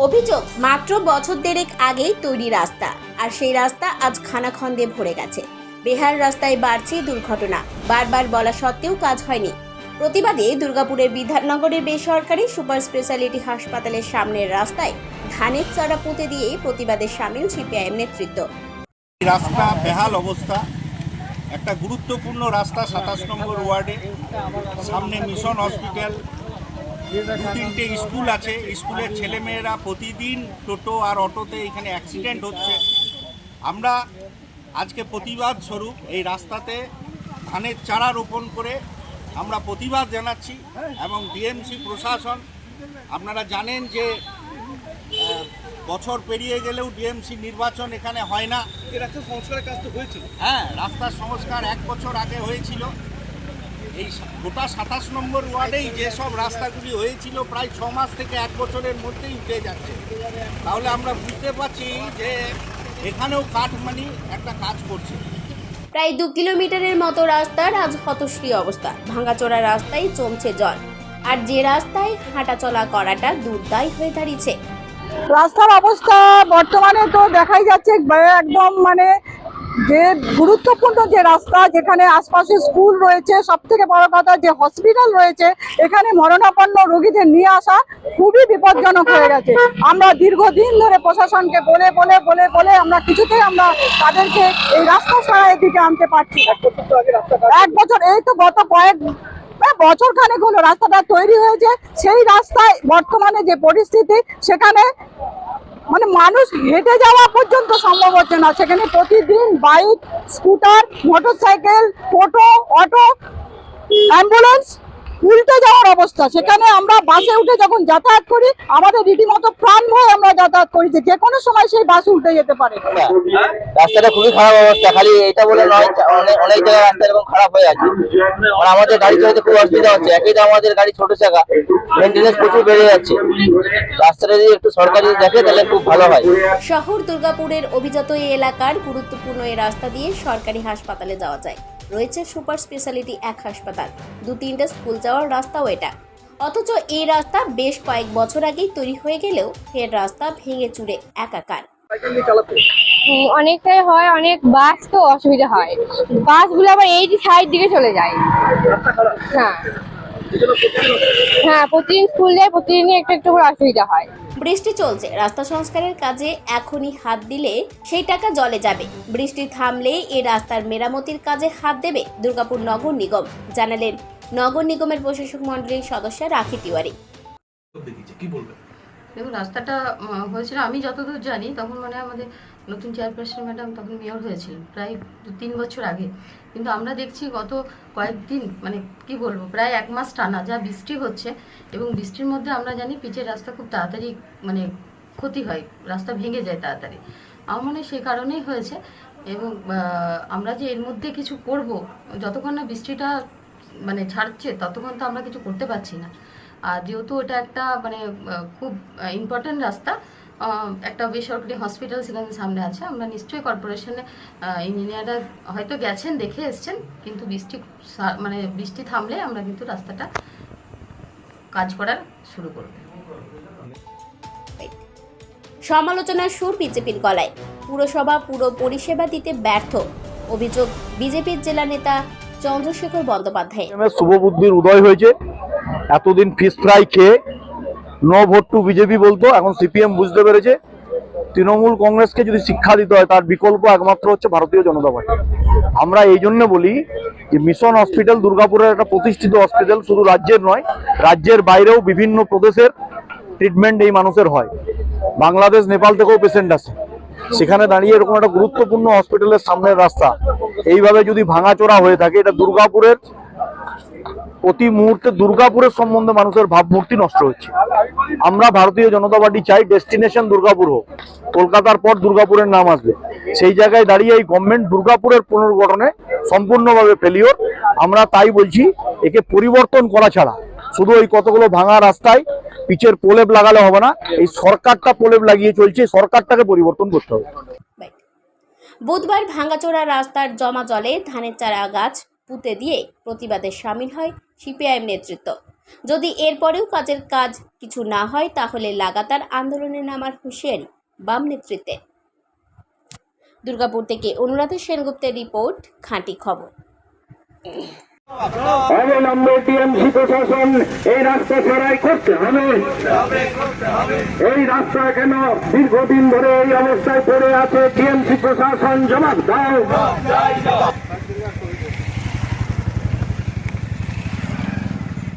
অভিযোগ মাত্র বছর দেড়েক আগেই তৈরি রাস্তা, আর সেই রাস্তা আজ খানাখন্দে ভরে গেছে। বেহাল রাস্তায় বাড়ছে দুর্ঘটনা, বারবার বলা সত্ত্বেও কাজ হয়নি। প্রতিবাদে দুর্গাপুরের বিধাননগরের বেসরকারি সুপার স্পেশালিটি হাসপাতালের সামনের রাস্তায় ধানের চারা পুঁতে দিয়ে প্রতিবাদে সামিল সিপিআইএম নেতৃত্ব। রাস্তা বেহাল অবস্থা, একটা গুরুত্বপূর্ণ রাস্তা 27 নম্বর ওয়ার্ডে, সামনে মিশন হসপিটাল, দু তিনটে স্কুল আছে, স্কুলের ছেলেমেয়েরা প্রতিদিন টোটো আর অটোতে এখানে অ্যাক্সিডেন্ট হচ্ছে। আমরা আজকে প্রতিবাদ স্বরূপ এই রাস্তাতে ধানের চারা রোপণ করে আমরা প্রতিবাদ জানাচ্ছি। এবং ডিএমসি প্রশাসন, আপনারা জানেন যে বছর পেরিয়ে গেলেও ডিএমসি নির্বাচন এখানে হয় না। এই রাস্তার সংস্কারের কাজ তো হয়েছিল। হ্যাঁ, রাস্তার সংস্কার 1 বছর আগে হয়েছিল। এই গোটা 27 নম্বর ওয়ার্ডেই যেসব রাস্তাগুলি হয়েছিল প্রায় 6 মাস থেকে 1 বছরের মধ্যেই উঠে যাচ্ছে। তাহলে আমরা বুঝতে পারছি যে এখানেও কাঠমানি একটা কাজ করছে। প্রায় 2 কিলোমিটারের মতো রাস্তার আজ হতশ্রী অবস্থা। ভাঙাচোরা রাস্তায় জমছে জল, আর যে রাস্তায় হাঁটাচলা করাটা দুর্দায় হয়ে দাঁড়িয়েছে। রাস্তার অবস্থা বর্তমানে তো দেখাই যাচ্ছে একদম যে গুরুত্বপূর্ণ যে রাস্তা, যেখানে আশপাশে স্কুল রয়েছে, সব থেকে বড় কথা যে হসপিটাল রয়েছে, এখানে মরণাপন্ন রোগীদের নিয়ে আসা খুবই বিপজ্জনক হয়ে গেছে। আমরা দীর্ঘদিন ধরে প্রশাসনকে বলে বলে বলে বলে আমরা কিছুতেই তাদেরকে এই রাস্তা সারাইয়ের দিকে আনতে পারছি না। 1 বছর, এই তো গত বছর খানেক হলো রাস্তাটা তৈরি হয়েছে। সেই রাস্তায় বর্তমানে যে পরিস্থিতি, সেখানে মানুষ হেঁটে যাওয়া পর্যন্ত সম্ভব হচ্ছে না। সেখানে প্রতিদিন বাইক, স্কুটার, মোটরসাইকেল, টোটো, অটো, অ্যাম্বুলেন্স উল্টে যাওয়ার অবস্থা। সেখানে আমরা বাসে উঠে যখন যাতায়াত করি, আমাদের রীতিমতো প্রাণ ভয়ে আমরা যাতায়াত করি যে কোনো সময় সেই বাস উল্টে যেতে পারে। রাস্তাটা খুবই খারাপ অবস্থা, খালি এটা বলে নয়, অনেক জায়গায় রাস্তা এরকম খারাপ হয়ে আছে। আমাদের গাড়ি চালাতে খুব অসুবিধা হচ্ছে। একই তো আমাদের গাড়ি ছোট চাকা, মেনটেন্যান্স প্রচুর বেড়ে যাচ্ছে। রাস্তাটা যদি একটু সরকারি দেখে তাহলে খুব ভালো হয়। শহর দুর্গাপুরের অভিজাত এই এলাকার গুরুত্বপূর্ণ এই রাস্তা দিয়ে সরকারি হাসপাতালে যাওয়া যায়। রয়েছে সুপার স্পেশালিটি 1 হাসপাতাল, 2-3টে স্কুল যাওয়ার রাস্তাও এটা। অথচ এই রাস্তা বেশ কয়েক বছর আগেই তৈরি হয়ে গেলেও ফের রাস্তা ভেঙে চুরে একাকার। অনেকটাই হয়, অনেক বাস তো অসুবিধা হয়, বাসগুলো আবার এই সাইড দিকে চলে যায়। হ্যাঁ, প্রতিদিন স্কুল যায়, প্রতিদিনই একটু একটু করে অসুবিধা হয়। বৃষ্টি চলছে, রাস্তা সংস্কারের কাজে এখনই হাত দিলে সেই টাকা জলে যাবে। বৃষ্টি থামলেই এই রাস্তার মেরামতির কাজে হাত দেবে দুর্গাপুর নগর নিগম, জানালেন নগর নিগমের প্রশাসক মন্ডলীর সদস্য রাখি তিওয়ারি। দেখুন, রাস্তাটা হয়েছিল, আমি যতদূর জানি তখন আমাদের নতুন চেয়ারপারসন ম্যাডাম তখন মেয়র হয়েছিলেন প্রায় 2-3 বছর আগে। কিন্তু আমরা দেখছি গত কয়েকদিন কি বলবো, প্রায় 1 মাস টানা যা বৃষ্টি হচ্ছে, এবং বৃষ্টির মধ্যে আমরা জানি পিচের রাস্তা খুব তাড়াতাড়ি ক্ষতি হয়, রাস্তা ভেঙে যায় তাড়াতাড়ি। আমার মনে হয় সেই কারণেই হয়েছে। এবং আমরা যে এর মধ্যে কিছু করব, যতক্ষণ না বৃষ্টিটা ছাড়ছে ততক্ষণ তো আমরা কিছু করতে পারছি না। আর যেহেতু এটা একটা খুব ইম্পর্টেন্ট রাস্তা, একটা বেসরকারি হসপিটাল সেখানে সামনে আছে, আমরা নিশ্চয়ই কর্পোরেশনে ইঞ্জিনিয়াররা হয়তো গেছেন, দেখে এসছেন, কিন্তু বৃষ্টি থামলে আমরা কিন্তু রাস্তাটা কাজ করার শুরু করব। সমালোচনার সুর বিজেপির গলায়। পুরসভা পুরো পরিষেবা দিতে ব্যর্থ, অভিযোগ বিজেপির জেলা নেতা চন্দ্রশেখর বন্দ্যোপাধ্যায়। শুভবুদ্ধির উদয় হয়েছে। এতদিন ফিশ ফ্রাই খেয়ে নো ভোট টু বিজেপি বলতো, এখন সিপিএম বুঝতে পেরেছে তৃণমূল কংগ্রেসকে যদি শিক্ষা দিতে হয় তার বিকল্প একমাত্র হচ্ছে ভারতীয় জনতা পার্টি। আমরা এই জন্য বলি যে মিশন হসপিটাল দুর্গাপুরের একটা প্রতিষ্ঠিত হসপিটাল, শুধু রাজ্যের নয়, রাজ্যের বাইরেও বিভিন্ন প্রদেশের ট্রিটমেন্ট এই মানুষের হয়। বাংলাদেশ, নেপাল থেকেও পেশেন্ট আসে। সেখানে দাঁড়িয়ে এরকম একটা গুরুত্বপূর্ণ হসপিটালের সামনের রাস্তা এইভাবে যদি ভাঙাচোরা হয়ে থাকে, এটা দুর্গাপুরের প্রতি মুহূর্তে দুর্গাপুরের সম্বন্ধে মানুষের ভাবমূর্তি নষ্ট হচ্ছে। আমরা ভারতীয় জনতা পার্টি চাই ডেস্টিনেশন দুর্গাপুর হোক, কলকাতার পর দুর্গাপুরের নাম আসবে। সেই জায়গায় দাঁড়িয়ে এই গভর্নমেন্ট দুর্গাপুরের পুনর্গঠনে সম্পূর্ণভাবে ফেলিওর। আমরা তাই বলছি, একে পরিবর্তন করা ছাড়া শুধু ওই কতগুলো ভাঙা রাস্তায় পিচের প্রলেপ লাগালে হবে না। এই সরকারটা প্রলেপ লাগিয়ে চলছে, সরকারটাকে পরিবর্তন করতে হবে। বুধবার ভাঙাচোরা রাস্তার জমা জলে ধানের চারা গাছ পুঁতে দিয়ে প্রতিবাদে সামিল হয় সিপিআইএম নেতৃত্ব। যদি এরপরেও কাজের কাজ কিছু না হয় তাহলে লাগাতার আন্দোলনে নামার হুঁশিয়ারি বাম নেতৃত্বে। দুর্গাপুর থেকে অনুরাধা সেনগুপ্তের রিপোর্ট, খাঁটি খবর। অবিলম্বে টিএমসি প্রশাসন এই রাস্তা সারাই করতে হবে। এই রাস্তা কেন দীর্ঘদিন ধরে এই অবস্থায় পড়ে আছে? টিএমসি প্রশাসন জবাব দাও।